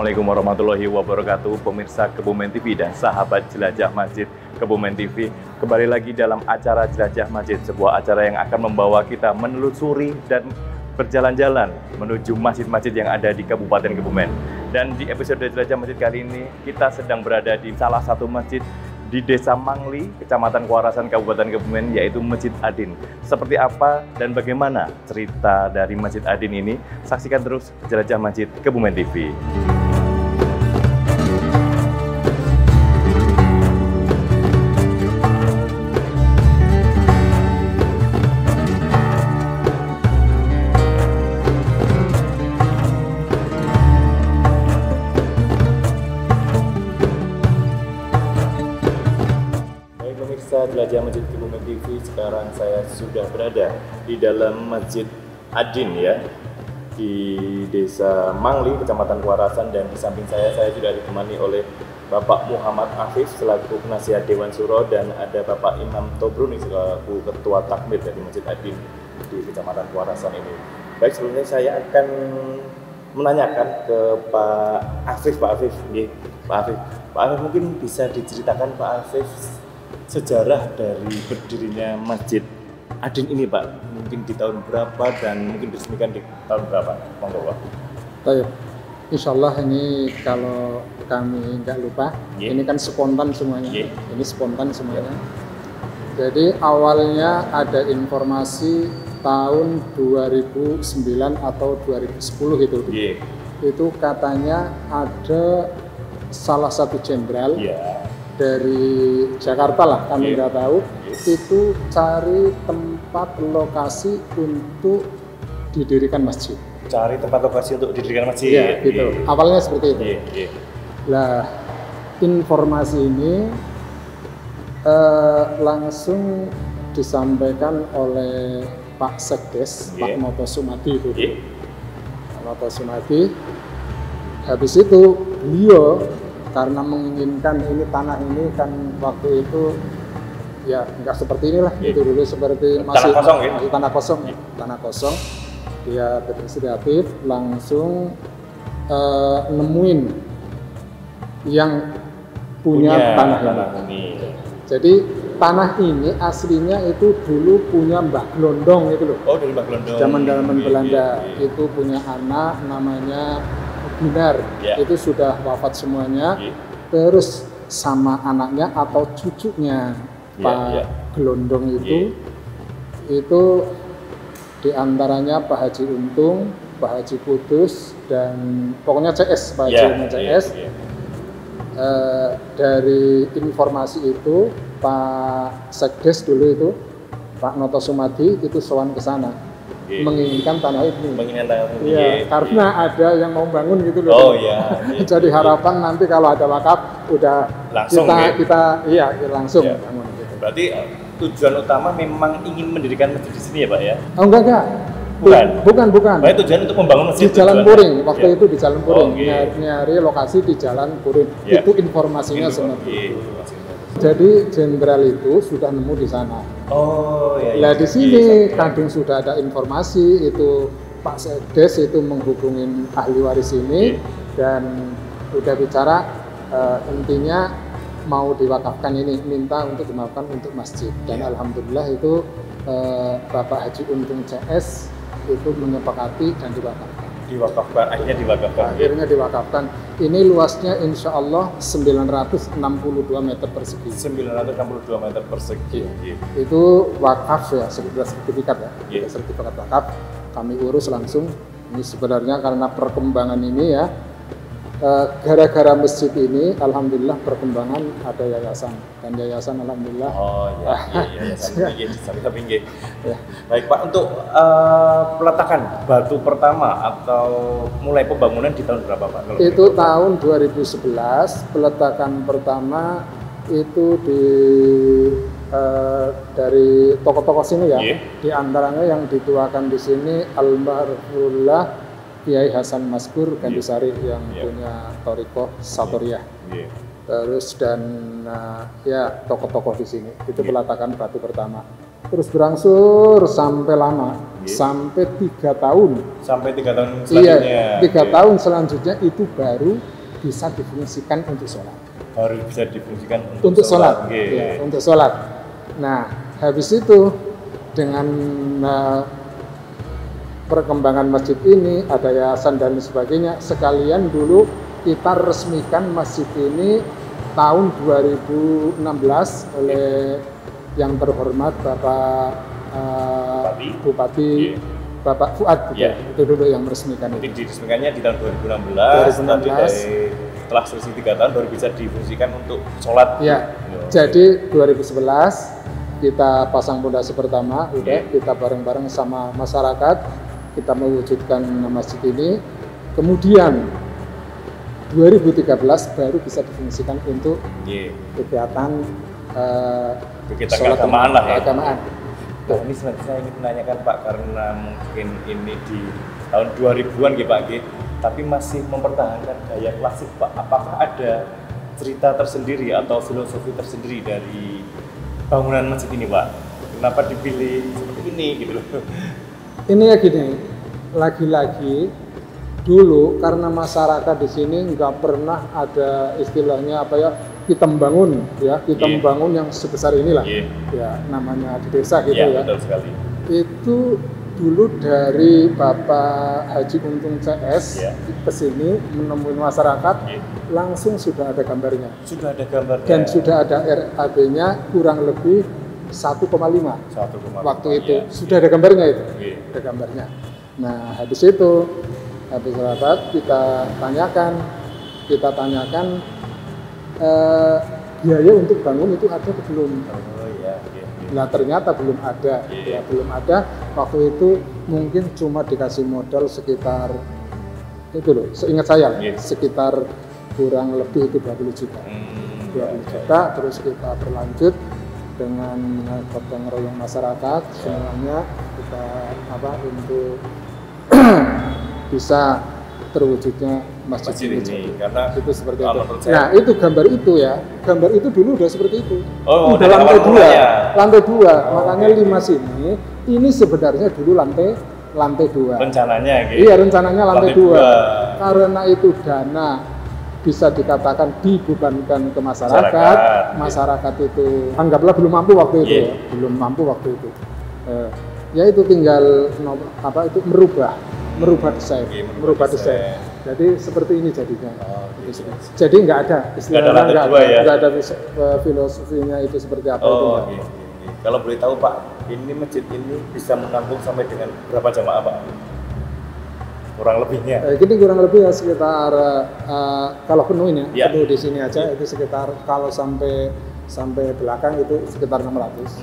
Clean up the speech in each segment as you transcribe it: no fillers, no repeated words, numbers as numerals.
Assalamualaikum warahmatullahi wabarakatuh, pemirsa Kebumen TV dan sahabat Jelajah Masjid Kebumen TV. Kembali lagi dalam acara Jelajah Masjid, sebuah acara yang akan membawa kita menelusuri dan berjalan-jalan menuju masjid-masjid yang ada di Kabupaten Kebumen. Dan di episode Jelajah Masjid kali ini, kita sedang berada di salah satu masjid di Desa Mangli, Kecamatan Kuarasan, Kabupaten Kebumen, yaitu Masjid Adin. Seperti apa dan bagaimana cerita dari Masjid Adin ini? Saksikan terus Jelajah Masjid Kebumen TV. Jelajah Masjid Kebumen TV, sekarang saya sudah berada di dalam Masjid Adin ya, di Desa Mangli, Kecamatan Kuarasan, dan di samping saya sudah ditemani oleh Bapak Muhammad Afif selaku penasihat Dewan Suro, dan ada Bapak Imam Tobruni selaku Ketua Takmir dari Masjid Adin di Kecamatan Kuarasan ini. Baik, sebelumnya saya akan menanyakan ke Pak Afif. Pak Afif mungkin bisa diceritakan Pak Afif sejarah dari berdirinya Masjid Adin ini, Pak. Mungkin di tahun berapa dan mungkin diresmikan di tahun berapa? Monggo, Pak. Baik. Insya Allah ini kalau kami nggak lupa, ini kan spontan semuanya. Ini spontan semuanya. Jadi awalnya ada informasi tahun 2009 atau 2010 itu. Itu katanya ada salah satu jenderal dari Jakarta lah, kami nggak tahu, itu cari tempat lokasi untuk didirikan masjid. Cari tempat lokasi untuk didirikan masjid? Iya, gitu. Awalnya seperti itu. Nah, informasi ini langsung disampaikan oleh Pak Sekdes, Pak Noto Sumadi itu. Pak Noto Sumadi, habis itu beliau karena menginginkan ini tanah ini kan waktu itu ya nggak seperti inilah, itu dulu seperti masih tanah kosong. Dia berinisiatif langsung nemuin yang punya tanah ini. Jadi tanah ini aslinya itu dulu punya Mbah Glondong itu loh. Oh, dulu Mbah Glondong. Zaman Belanda itu punya anak namanya Binar, itu sudah wafat semuanya. Terus sama anaknya atau cucunya Pak Glondong itu diantaranya Pak Haji Untung, Pak Haji Kudus, dan pokoknya CS, Pak Haji CS. Dari informasi itu Pak Sekdes dulu itu Pak Noto Sumadi itu sowan ke sana. Menginginkan tanah ini. Karena ada yang mau bangun gitu loh. Jadi harapan nanti kalau ada wakaf udah langsung kita langsung bangun gitu. Berarti tujuan utama memang ingin mendirikan masjid di sini ya, Pak ya? Oh enggak. Bukan. Berarti tujuan untuk membangun masjid di Jalan Puring. Waktu itu di Jalan Puring. Nyari lokasi di Jalan Puring. Itu informasinya seperti itu. Jadi jenderal itu sudah nemu di sana. Nah di sini kadang sudah ada informasi itu Pak Sekdes itu menghubungin ahli waris ini dan udah bicara intinya mau diwakafkan ini, minta untuk dimaafkan untuk masjid, dan alhamdulillah itu Bapak Haji Untung CS itu menyepakati dan akhirnya diwakafkan. Ini luasnya insya Allah 962 meter persegi. 962 meter persegi. Itu wakaf ya, sertifikat ya. Sertifikat wakaf kami urus langsung. Ini sebenarnya karena perkembangan ini ya, gara-gara masjid ini alhamdulillah perkembangan ada yayasan, dan yayasan alhamdulillah pinggir. Baik Pak, untuk peletakan batu pertama atau mulai pembangunan di tahun berapa Pak? Itu tahun 2011 peletakan pertama itu dari tokoh-tokoh sini ya. Di antaranya yang dituakan di sini almarhumullah Kiai Hasan Maskur Gandusari yang punya Thorikoh Satoriyah. Terus dan tokoh-tokoh di sini itu peletakan batu pertama. Terus berangsur sampai lama sampai 3 tahun. Sampai 3 tahun selanjutnya. Iya, 3 tahun selanjutnya itu baru bisa difungsikan untuk sholat. Baru bisa difungsikan untuk sholat. Ya, untuk sholat. Nah, habis itu dengan perkembangan masjid ini, ada yayasan dan sebagainya, sekalian dulu kita resmikan masjid ini tahun 2016 oleh yang terhormat Bapak Bupati Bapak Fuad itu dulu yang meresmikan. Jadi diresmikannya di tahun 2016. Tapi setelah selisih 3 tahun baru bisa difungsikan untuk sholat. Ya. Jadi 2011 kita pasang pondasi pertama, kita bareng-bareng sama masyarakat kita mewujudkan masjid ini. Kemudian 2013 baru bisa difungsikan untuk kegiatan keagamaan lah ya. Keagamaan. Nah, ini sebenarnya saya ingin menanyakan Pak, karena mungkin ini di tahun 2000-an gitu Pak, tapi masih mempertahankan gaya klasik Pak. Apakah ada cerita tersendiri atau filosofi tersendiri dari bangunan masjid ini Pak? Kenapa dipilih seperti ini gitu loh? Ini ya gini, lagi-lagi dulu karena masyarakat di sini nggak pernah ada istilahnya apa ya, kita membangun yang sebesar inilah, ya namanya di desa gitu ya. Betul sekali. Itu dulu dari Bapak Haji Untung CS ke sini menemui masyarakat, langsung sudah ada gambarnya. Sudah ada gambarnya. Dan sudah ada RAB-nya kurang lebih 1,5 waktu itu. Sudah ada gambarnya itu. Ada gambarnya. Nah, habis rapat kita tanyakan biaya untuk bangun itu ada atau belum? Nah, ternyata belum ada. Belum ada. Waktu itu mungkin cuma dikasih modal sekitar itu loh, seingat saya sekitar kurang lebih itu 20 juta. 20 juta, terus kita berlanjut dengan gotong royong masyarakat semuanya kita untuk bisa terwujudnya masjid ini. Karena itu seperti itu. Nah, itu gambar itu dulu udah seperti itu. Udah lantai dua. Makanya 5 sini ini sebenarnya dulu lantai 2. Rencananya gitu. Iya, rencananya lantai 2. Karena itu dana bisa dikatakan dibebankan ke masyarakat. Masyarakat itu anggaplah belum mampu waktu itu belum mampu waktu itu. Ya itu tinggal merubah desain. Jadi seperti ini jadinya. Jadi nggak ada istilahnya, nggak ada filosofinya itu seperti apa itu. Kalau boleh tahu Pak, ini masjid ini bisa menampung sampai dengan berapa jamaah Pak? Kurang lebihnya? Gini kurang lebih ya sekitar kalau penuh di sini aja itu sekitar, kalau sampai belakang itu sekitar 600.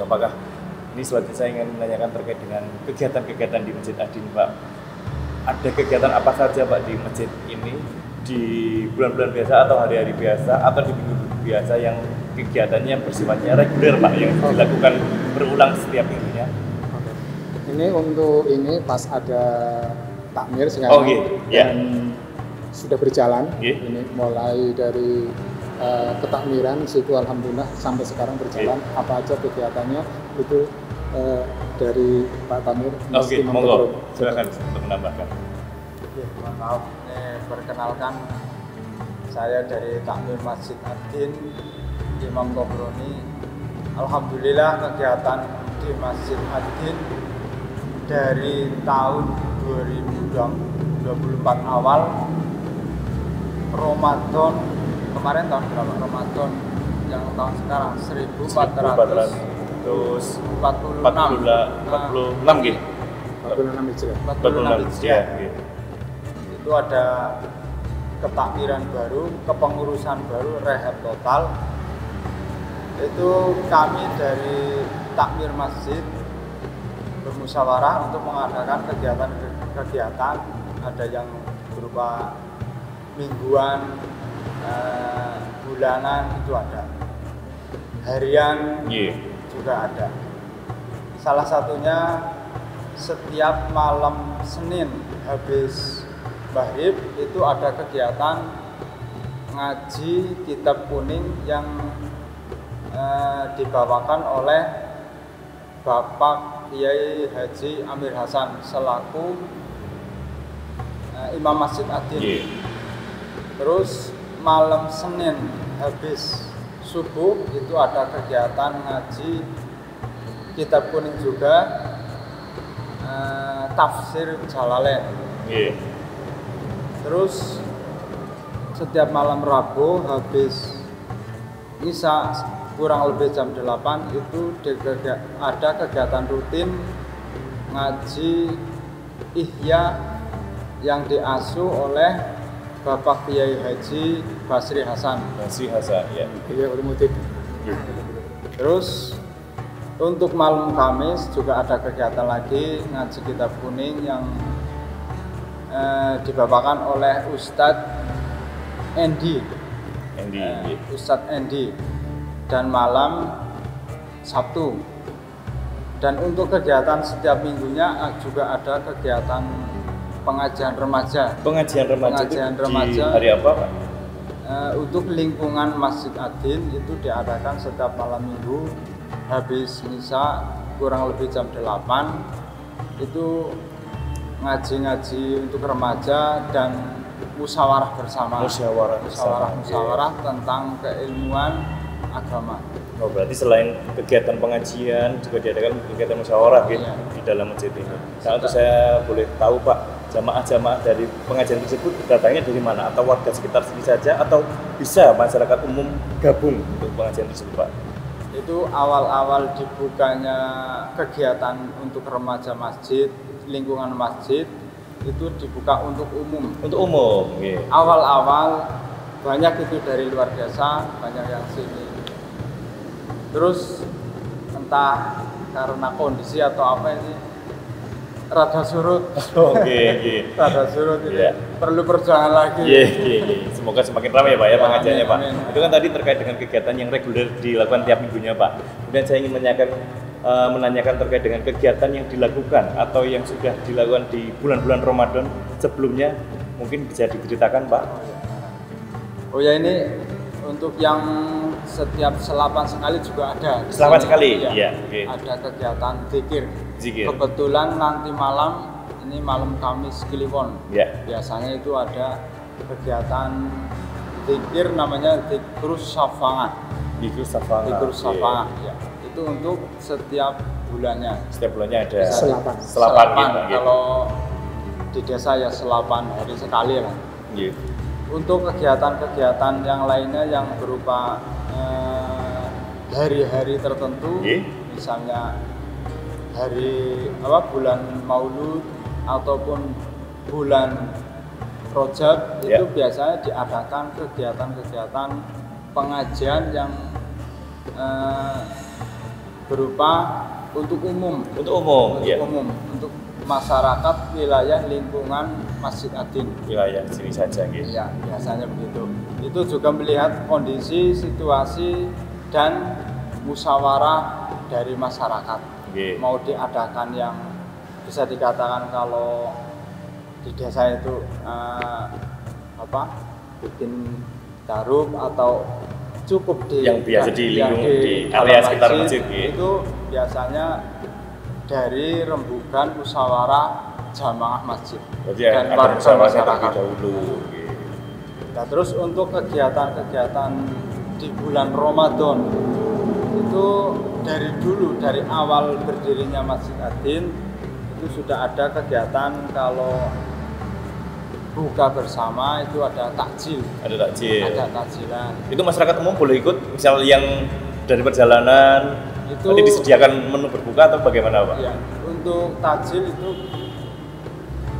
Apakah ini selanjutnya saya ingin menanyakan terkait dengan kegiatan-kegiatan di Masjid Adin Pak? Ada kegiatan apa saja Pak di masjid ini di bulan-bulan biasa atau hari-hari biasa atau di minggu biasa yang kegiatannya bersifatnya reguler Pak, yang dilakukan berulang setiap minggunya? Ini untuk pas ada takmir sekarang dan sudah berjalan. Ini mulai dari ketakmiran situ alhamdulillah sampai sekarang berjalan. Apa aja kegiatannya itu dari Pak Tamir. Monggo silakan untuk menambahkan. Mohon maaf, perkenalkan saya dari Takmir Masjid Adin Imam Tobroni. Alhamdulillah kegiatan di Masjid Adin dari tahun 2024 awal Ramadan kemarin tahun berapa? Ramadan yang tahun sekarang 1446 itu ada ketakmiran baru, kepengurusan baru, rehab total. Itu kami dari takmir masjid bermusyawarah untuk mengadakan kegiatan ada yang berupa mingguan, bulanan itu ada, harian juga ada. Salah satunya setiap malam Senin habis maghrib itu ada kegiatan ngaji kitab kuning yang dibawakan oleh Bapak Bapak Kiai Haji Amir Hasan selaku Imam Masjid Adin. Terus malam Senin habis subuh itu ada kegiatan ngaji kitab kuning juga, tafsir Jalalain. Terus setiap malam Rabu habis Isya kurang lebih jam 8 itu ada kegiatan rutin ngaji Ihya yang diasuh oleh Bapak Kiai Haji Basri Hasan. Basri Hasan, ya. Iya, otomotif. Terus untuk malam Kamis juga ada kegiatan lagi ngaji kitab kuning yang dibawakan oleh Ustadz Endi. Ustadz Endi. Dan malam Sabtu. Dan untuk kegiatan setiap minggunya juga ada kegiatan pengajian remaja. Pengajian remaja di hari apa, Pak? Untuk lingkungan Masjid Adin itu diadakan setiap malam minggu habis misa kurang lebih jam 8 itu ngaji-ngaji untuk remaja dan musyawarah bersama. Musyawarah tentang keilmuan agama. Oh, berarti selain kegiatan pengajian juga diadakan kegiatan musyawarah gitu di dalam masjid ini. Nah, untuk saya boleh tahu, Pak, jamaah-jamaah dari pengajian tersebut datangnya dari mana? Atau warga sekitar sini saja atau bisa masyarakat umum gabung untuk pengajian tersebut, Pak? Itu awal-awal dibukanya kegiatan untuk remaja masjid, lingkungan masjid itu dibuka untuk umum. Untuk umum, Awal-awal banyak itu dari luar desa, banyak yang sini. Terus entah karena kondisi atau apa ini rada surut. Rada surut ini perlu perjuangan lagi. Semoga semakin ramai ya, Pak, ya pengajiannya, Pak. Itu kan tadi terkait dengan kegiatan yang reguler dilakukan tiap minggunya, Pak. Kemudian saya ingin menanyakan terkait dengan kegiatan yang dilakukan atau yang sudah dilakukan di bulan-bulan Ramadan sebelumnya, mungkin bisa diceritakan, Pak. Oh ya, ini untuk yang setiap selapan sekali juga ada. Selapan sekali? Ya. Ada kegiatan zikir. Kebetulan nanti malam, ini malam Kamis Kliwon. Biasanya itu ada kegiatan zikir namanya Zikrus Syafaat. Zikrus Syafaat. Itu untuk setiap bulannya. Setiap bulannya ada selapan gitu. Kalau di desa ya selapan hari sekali lah. Untuk kegiatan-kegiatan yang lainnya yang berupa hari-hari tertentu, misalnya hari bulan Maulud ataupun bulan Rajab, itu biasanya diadakan kegiatan-kegiatan pengajian yang berupa untuk umum, untuk masyarakat wilayah lingkungan Masjid Adin. Wilayah sini saja gitu. Ya, biasanya begitu. Itu juga melihat kondisi, situasi dan musyawarah dari masyarakat. Mau diadakan yang bisa dikatakan kalau di desa itu bikin taruh atau cukup di yang biasa di lingkungan di area sekitar masjid itu biasanya dari rembukan musyawarah jamaah masjid dan warga masyarakat dahulu. Nah, terus untuk kegiatan-kegiatan di bulan Ramadan itu dari dulu, dari awal berdirinya Masjid Adin itu sudah ada kegiatan kalau buka bersama itu ada takjil. Ada takjilan. Itu masyarakat umum boleh ikut, misal yang dari perjalanan itu nanti disediakan menu berbuka atau bagaimana, Pak? Ya, untuk takjil itu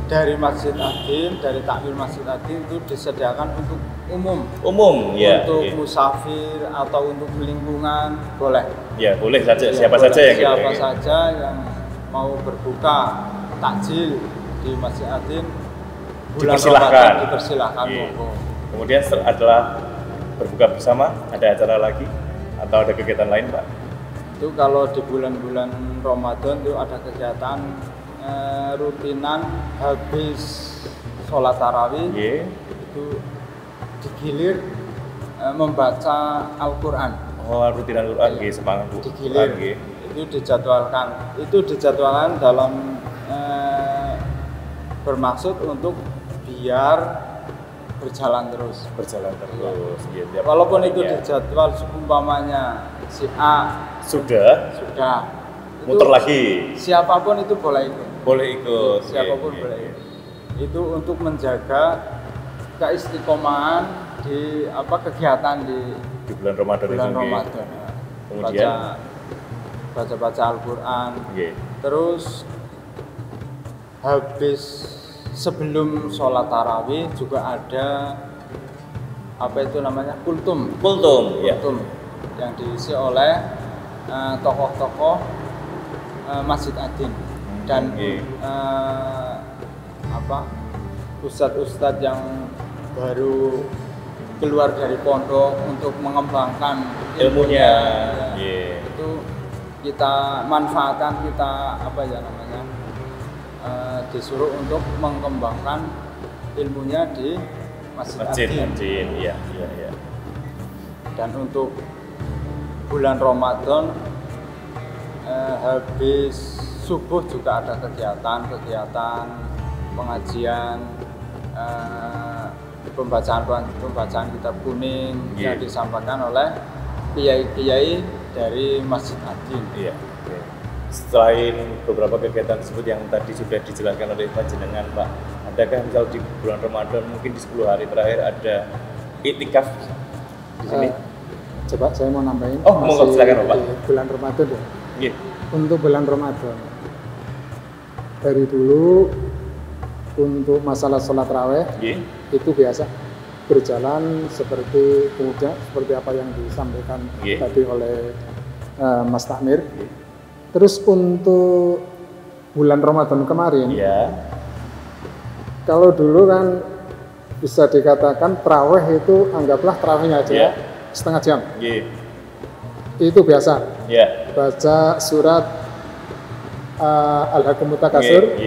dari Masjid Adin, dari takmir Masjid Adin itu disediakan untuk umum. Untuk musafir atau untuk lingkungan boleh. Ya, boleh saja. Siapa saja yang mau berbuka takjil di Masjid Adin dipersilahkan. Kemudian setelah berbuka bersama ada acara lagi atau ada kegiatan lain, Pak? Itu kalau di bulan-bulan Ramadan itu ada kegiatan rutinan habis sholat tarawih itu digilir membaca Al-Quran. Rutinan Quran semangat Bu. Digilir. Itu Itu dijadwalkan dalam bermaksud untuk biar berjalan terus. Iya. Walaupun itu dijadwal umpamanya si A sudah muter lagi. Siapapun itu boleh ikut. Siapapun Iya. boleh ikut. Itu untuk menjaga keistiqomahan di kegiatan di bulan Ramadan itu. Ramadan. Kemudian baca Al-Qur'an. Nggih. Terus habis sebelum sholat tarawih juga ada kultum yang diisi oleh tokoh-tokoh Masjid Adin dan ustadz-ustadz yang baru keluar dari pondok untuk mengembangkan ilmunya. Itu kita manfaatkan, disuruh untuk mengembangkan ilmunya di Masjid Adin. Iya. Dan untuk bulan Ramadan habis subuh juga ada kegiatan pengajian, pembacaan kitab kuning yang disampaikan oleh kiai-kiai dari Masjid Adin. Iya. Selain beberapa kegiatan tersebut yang tadi sudah dijelaskan oleh Panjenengan, Pak, adakah misal di bulan Ramadan mungkin di 10 hari terakhir ada iktikaf di sini? Coba saya mau nambahin. Monggo silakan, Pak. Bulan Ramadan ya. Iya. Untuk bulan Ramadan dari dulu untuk masalah sholat raweh itu biasa berjalan seperti apa yang disampaikan tadi oleh Mas Takmir. Terus untuk bulan Ramadan kemarin, kalau dulu kan bisa dikatakan tarawih itu anggaplah tarawihnya aja setengah jam. Itu biasa. Baca surat Al-Haqqul Mutakasir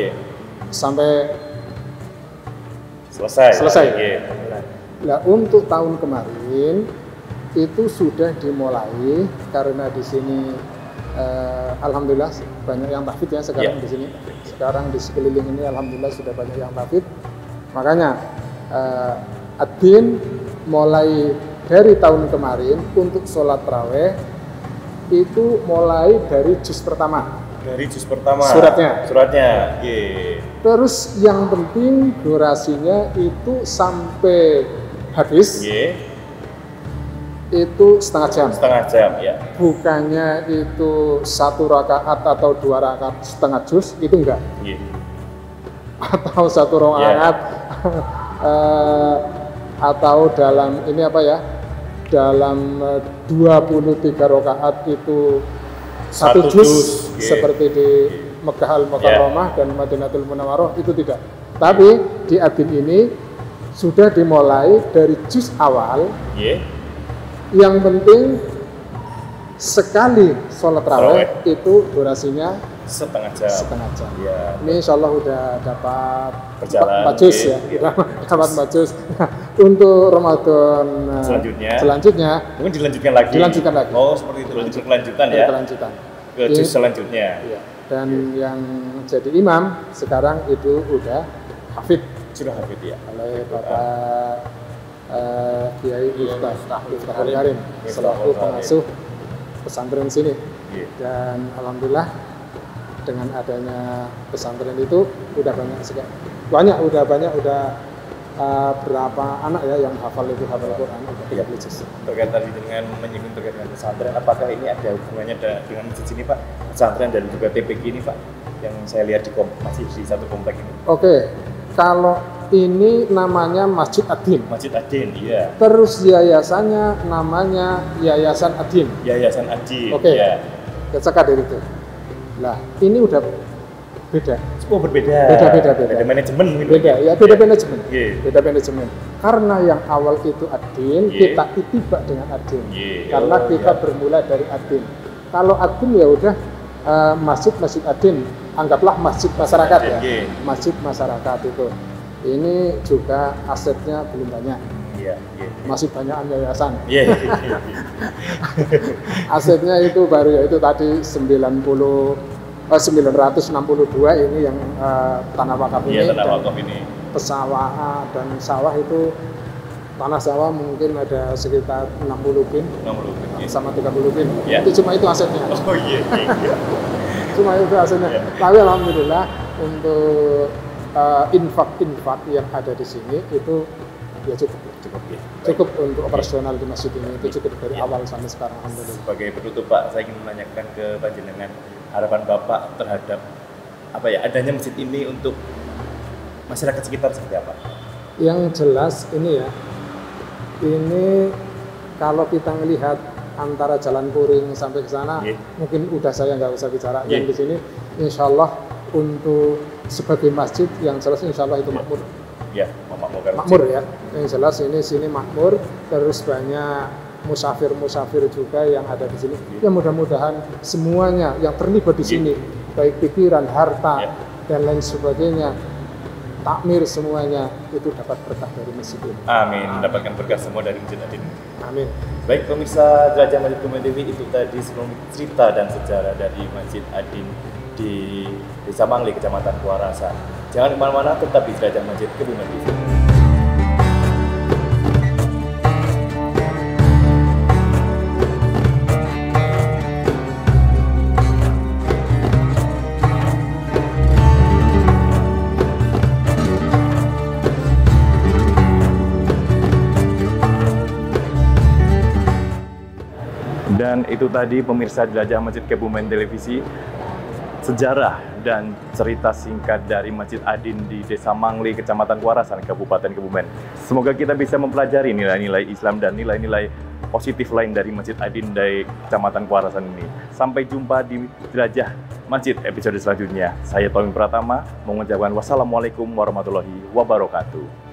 sampai selesai. Nah, untuk tahun kemarin itu sudah dimulai karena di sini alhamdulillah banyak yang tahfidz ya sekarang di sini. Sekarang di sekeliling ini alhamdulillah sudah banyak yang tahfidz. Makanya Adin mulai dari tahun kemarin untuk sholat tarawih itu mulai dari juz pertama. Suratnya. Terus yang penting durasinya itu sampai habis. Itu setengah jam ya. Bukannya itu 1 rakaat atau 2 rakaat setengah juz, itu enggak. Atau 1 rakaat atau dalam dalam 23 rakaat itu 1 juz seperti di Mekkah Al-Mukarramah dan Madinatul Munawwarah, itu tidak. Tapi di Adin ini sudah dimulai dari juz awal. Yang penting sekali sholat tarawih itu durasinya setengah jam. Ini insya Allah udah dapat 4 juz ya. Dapat 4 juz. Untuk Ramadan selanjutnya mungkin dilanjutkan lagi. Oh, seperti itu. Kelanjutan ya. Ke juz selanjutnya. Ya. Dan yang jadi imam sekarang itu udah hafid. Sudah hafid ya. Oleh Bapak Kiai Miftahul Karim selaku pengasuh pesantren sini. Dan alhamdulillah dengan adanya pesantren itu udah banyak berapa anak ya yang hafal Quran 30 juz. Terkait tadi dengan menyinggung terkait dengan pesantren, apakah ini ada hubungannya dengan masjid sini, Pak? Pesantren dan juga TPQ ini, Pak, yang saya lihat masih di satu komplek ini. Oke, kalau ini namanya Masjid Adin. Iya. Terus yayasannya namanya Yayasan Adin. Oke. Ya. Kecaka dari itu. Lah, ini udah beda. Oh, berbeda. Beda manajemen. Beda manajemen. Beda manajemen. Karena yang awal itu Adin, kita itibak dengan Adin. Karena kita bermula dari Adin. Kalau Adin ya udah Masjid Adin, anggaplah masjid masyarakat ya. Masjid masyarakat itu. Ini juga asetnya belum banyak. Iya. Masih banyak yayasan. Iya. Asetnya itu baru yaitu tadi 962 ini yang tanah wakaf ini. Iya, tanah wakaf ini. Pesawahan dan sawah itu tanah sawah mungkin ada sekitar 60 bin. 60 bin. Sama 30 bin. Ya. Itu cuma itu asetnya. Oh iya. Cuma itu asetnya. Ya. Tapi alhamdulillah untuk infak-infak yang ada di sini itu ya cukup untuk operasional di masjid ini, itu cukup dari awal sampai sekarang alhamdulillah. Sebagai penutup Pak, saya ingin menanyakan ke Panjenengan harapan Bapak terhadap adanya masjid ini untuk masyarakat sekitar seperti apa? Yang jelas ini ya, ini kalau kita melihat antara Jalan Puring sampai ke sana, mungkin udah saya nggak usah bicara. Yang di sini, insya Allah untuk sebagai masjid yang jelas insya Allah itu makmur. Ya, makmur ya. Yang jelas sini makmur, terus banyak musafir juga yang ada di sini. Ya mudah-mudahan semuanya yang terlibat di sini, baik pikiran, harta dan lain sebagainya, takmir semuanya itu dapat berkah dari masjid ini. Amin, mendapatkan berkah semua dari Masjid Adin. Amin. Baik pemirsa Jelajah Masjid Kebumen TV, itu tadi sebelum cerita dan sejarah dari Masjid Adin di Desa Mangli, Kecamatan Kuarasan. Jangan kemana-mana, tetap di Jelajah Masjid Kebumen TV. Dan itu tadi pemirsa Jelajah Masjid Kebumen Televisi, sejarah dan cerita singkat dari Masjid Adin di Desa Mangli, Kecamatan Kuarasan, Kabupaten Kebumen. Semoga kita bisa mempelajari nilai-nilai Islam dan nilai-nilai positif lain dari Masjid Adin dari Kecamatan Kuarasan ini. Sampai jumpa di Jelajah Masjid episode selanjutnya. Saya Tommy Pratama mengucapkan wassalamualaikum warahmatullahi wabarakatuh.